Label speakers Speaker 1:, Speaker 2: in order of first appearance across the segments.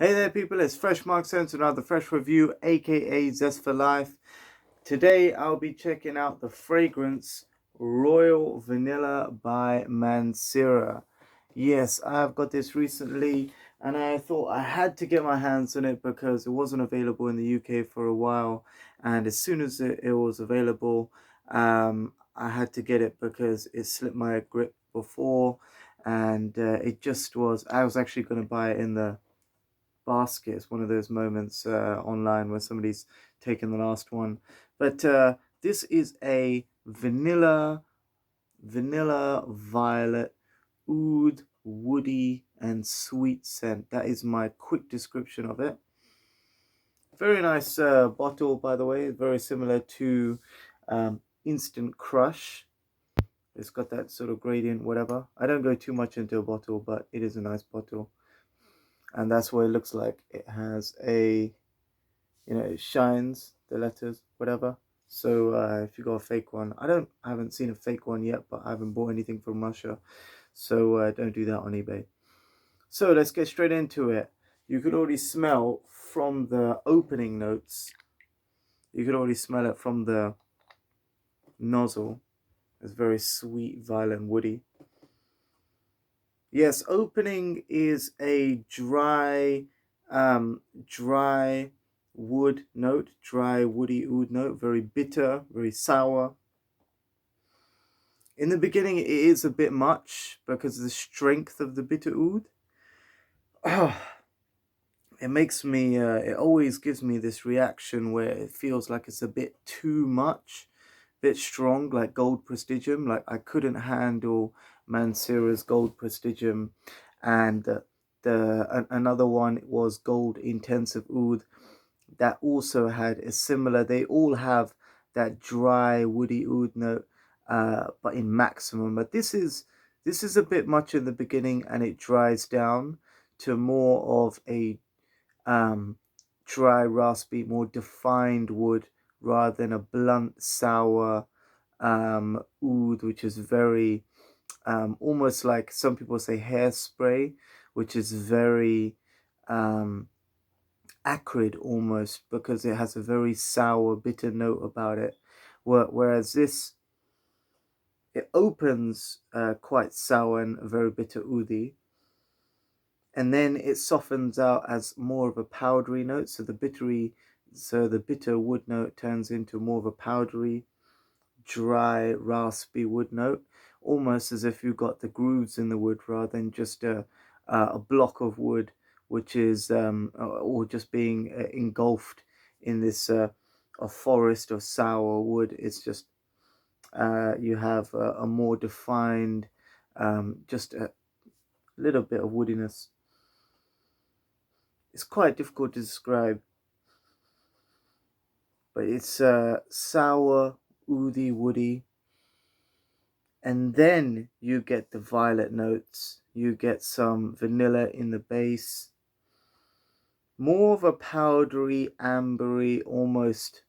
Speaker 1: Hey there people, it's Fresh Mancera to another Fresh Review, aka Zest for Life. Today I'll be checking out the fragrance Royal Vanilla by Mancera. Yes, I've got this recently and I thought I had to get my hands on it because it wasn't available in the UK for a while, and as soon as it was available, I had to get it because it slipped my grip before, and it just was, I was actually going to buy it in the basket. It's one of those moments online where somebody's taken the last one. But this is a vanilla violet oud, woody and sweet scent. That is my quick description of it. Very nice bottle, by the way. Very similar to Instant Crush. It's got that sort of gradient, whatever. I don't go too much into a bottle, but it is a nice bottle. And that's what it looks like. It has a, it shines, the letters, whatever. So if you got a fake one, I haven't seen a fake one yet, but I haven't bought anything from Russia, so don't do that on eBay. So let's get straight into it. You could already smell from the opening notes. You could already smell it from the nozzle. It's very sweet, violet, and woody. Yes, opening is a dry wood note, dry woody oud note, very bitter, very sour. In the beginning, it is a bit much because of the strength of the bitter oud. It makes me, it always gives me this reaction where it feels like it's a bit too much, a bit strong, like Gold Prestigium. Like I couldn't handle Mancera's Gold Prestigium, and another one was Gold Intensive Oud that also had a similar. They all have that dry woody oud note, but in maximum. But this is a bit much in the beginning, and it dries down to more of a um, dry, raspy, more defined wood rather than a blunt, sour oud, which is very almost like some people say hairspray, which is very um, acrid almost because it has a very sour, bitter note about it. Whereas this, it opens quite sour and very bitter oudi, and then it softens out as more of a powdery note. So the bitter wood note turns into more of a powdery, dry, raspy wood note, almost as if you've got the grooves in the wood rather than just a block of wood, which is or just being engulfed in this a forest of sour wood. It's just you have a more defined, just a little bit of woodiness. It's quite difficult to describe, but it's sour, oody, woody, and then you get the violet notes. You get some vanilla in the base, more of a powdery, ambery, almost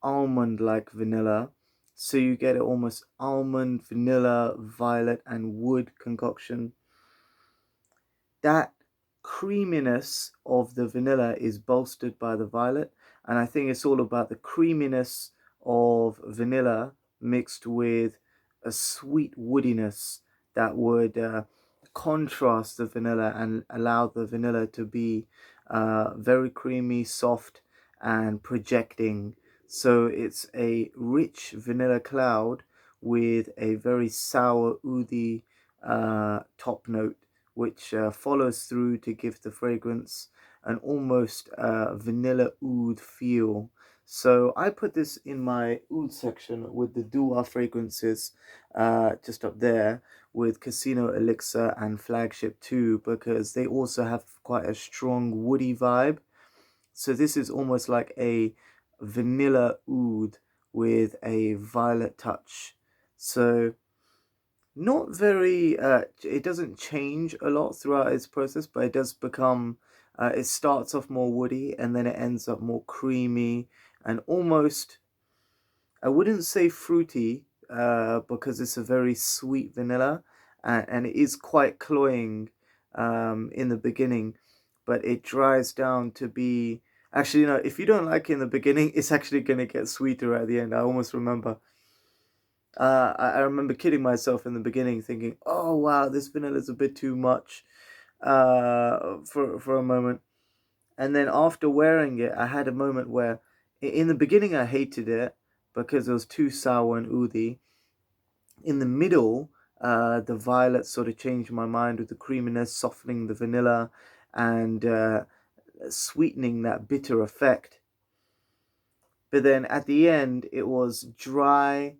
Speaker 1: almond-like vanilla. So you get it almost almond, vanilla, violet, and wood concoction. That creaminess of the vanilla is bolstered by the violet, and I think it's all about the creaminess of vanilla mixed with a sweet woodiness that would contrast the vanilla and allow the vanilla to be very creamy, soft, and projecting. So it's a rich vanilla cloud with a very sour, oody top note, which follows through to give the fragrance an almost vanilla oud feel. So I put this in my oud section with the Dua fragrances just up there with Casino Elixir and Flagship 2, because they also have quite a strong woody vibe. So this is almost like a vanilla oud with a violet touch. So not very it doesn't change a lot throughout its process, but it does become it starts off more woody and then it ends up more creamy and almost, I wouldn't say fruity, because it's a very sweet vanilla, and it is quite cloying in the beginning, but it dries down to be, actually, if you don't like it in the beginning, it's actually going to get sweeter at the end. I almost remember. I remember kidding myself in the beginning, thinking, "Oh wow, this vanilla is a bit too much," for a moment. And then after wearing it, I had a moment where, in the beginning, I hated it because it was too sour and oody. In the middle, the violet sort of changed my mind with the creaminess, softening the vanilla, and sweetening that bitter effect. But then at the end, it was dry,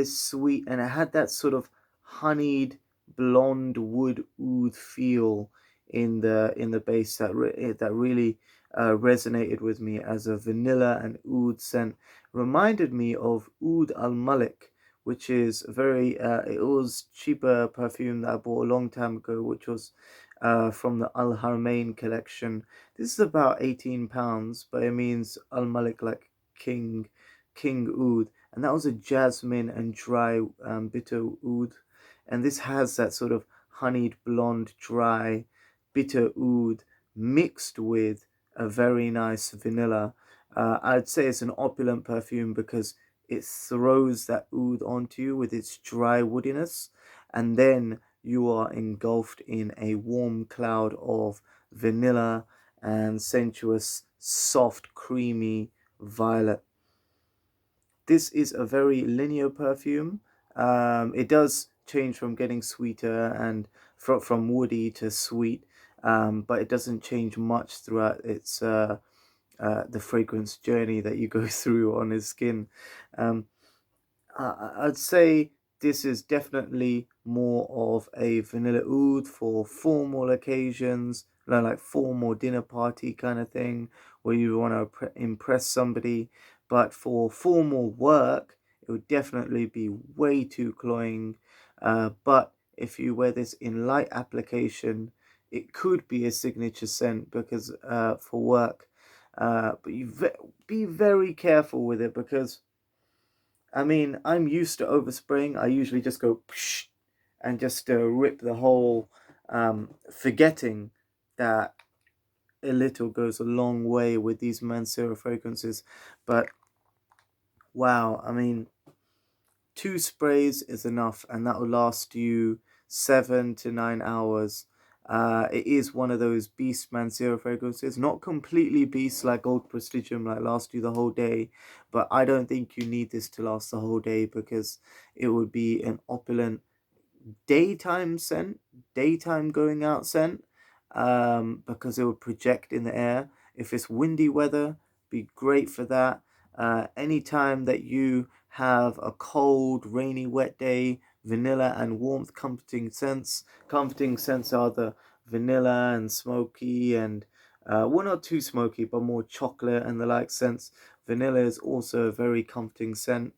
Speaker 1: sweet, and it had that sort of honeyed blonde wood oud feel in the base that really resonated with me as a vanilla and oud scent. Reminded me of Oud Al Malik, which is a very it was cheaper perfume that I bought a long time ago, which was from the Al Haramain collection. This is about £18, but it means Al Malik, like king, king oud, and that was a jasmine and dry bitter oud, and this has that sort of honeyed blonde dry bitter oud mixed with a very nice vanilla. I'd say it's an opulent perfume because it throws that oud onto you with its dry woodiness, and then you are engulfed in a warm cloud of vanilla and sensuous, soft, creamy violet. This is a very linear perfume. It does change from getting sweeter and from woody to sweet, but it doesn't change much throughout its the fragrance journey that you go through on his skin. Um, I'd say this is definitely more of a vanilla oud for formal occasions, like formal dinner party kind of thing, where you want to impress somebody. But for formal work, it would definitely be way too cloying. But if you wear this in light application, it could be a signature scent because for work. But be very careful with it because I mean, I'm used to overspraying. I usually just go psh, and just rip the whole, forgetting that a little goes a long way with these Mancera fragrances. But wow, I mean, two sprays is enough, and that will last you 7 to 9 hours. It is one of those beast Mancera fragrances, not completely beast like Old Prestigium, like last you the whole day, but I don't think you need this to last the whole day because it would be an opulent daytime scent, daytime going out scent, because it would project in the air. If it's windy weather, be great for that. Anytime that you have a cold, rainy, wet day, vanilla and warmth comforting scents. Comforting scents are the vanilla and smoky and well, not too smoky, but more chocolate and the like scents. Vanilla is also a very comforting scent,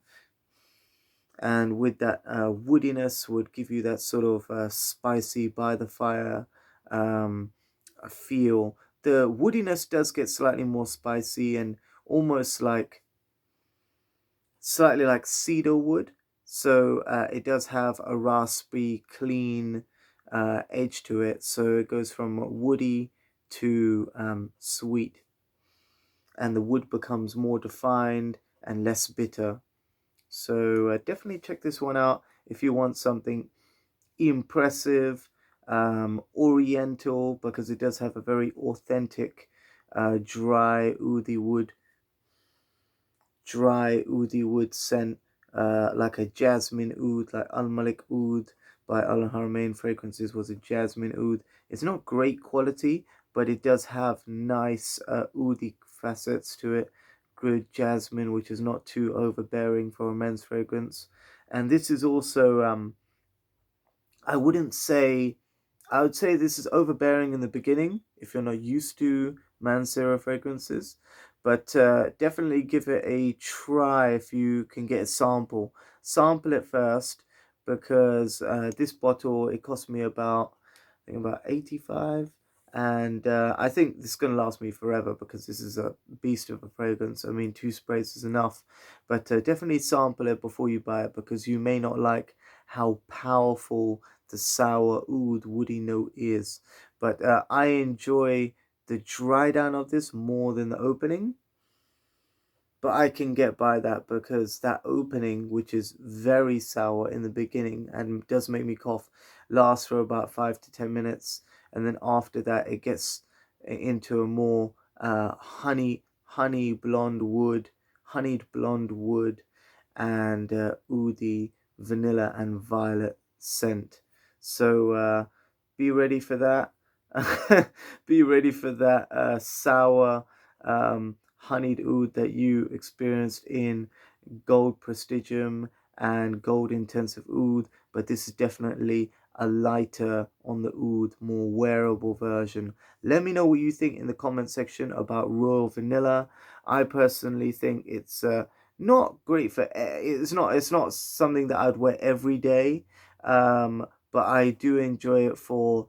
Speaker 1: and with that woodiness would give you that sort of spicy by the fire um, feel. The woodiness does get slightly more spicy and almost like slightly like cedar wood, so it does have a raspy clean edge to it, so it goes from woody to sweet, and the wood becomes more defined and less bitter. So definitely check this one out if you want something impressive, oriental, because it does have a very authentic, dry oudi wood scent, like a jasmine oud, like Al Malik oud by Al Haramain Fragrances was a jasmine oud. It's not great quality, but it does have nice oudi facets to it. Good jasmine, which is not too overbearing for a men's fragrance. And this is also I wouldn't say, I would say this is overbearing in the beginning if you're not used to Mancera fragrances, but definitely give it a try if you can get a sample. Sample it first because this bottle, it cost me about, I think about 85, and I think this is going to last me forever because this is a beast of a fragrance. I mean, two sprays is enough, but definitely sample it before you buy it because you may not like how powerful the sour oud woody note is. But I enjoy the dry down of this more than the opening. But I can get by that because that opening, which is very sour in the beginning and does make me cough, lasts for about 5 to 10 minutes, and then after that it gets into a more honeyed blonde wood, and oudi vanilla and violet scent. So be ready for that. Be ready for that sour honeyed oud that you experienced in gold prestigium and gold intensive oud, but this is definitely a lighter on the oud, more wearable version. Let me know what you think in the comment section about royal vanilla. I personally think it's not great for it's not something that I'd wear every day, but I do enjoy it for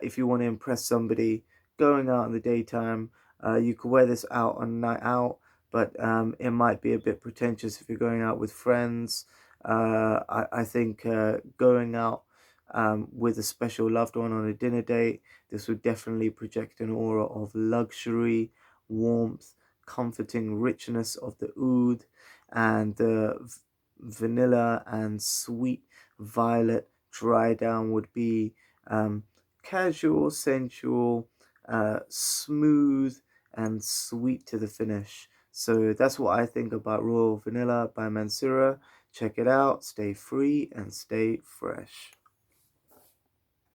Speaker 1: if you want to impress somebody going out in the daytime. You could wear this out on a night out, but it might be a bit pretentious if you're going out with friends. I think going out with a special loved one on a dinner date, this would definitely project an aura of luxury, warmth, comforting richness of the oud, and the vanilla and sweet violet dry down would be um, casual, sensual, smooth, and sweet to the finish. So that's what I think about Royal Vanilla by Mancera. Check it out. Stay free and stay fresh.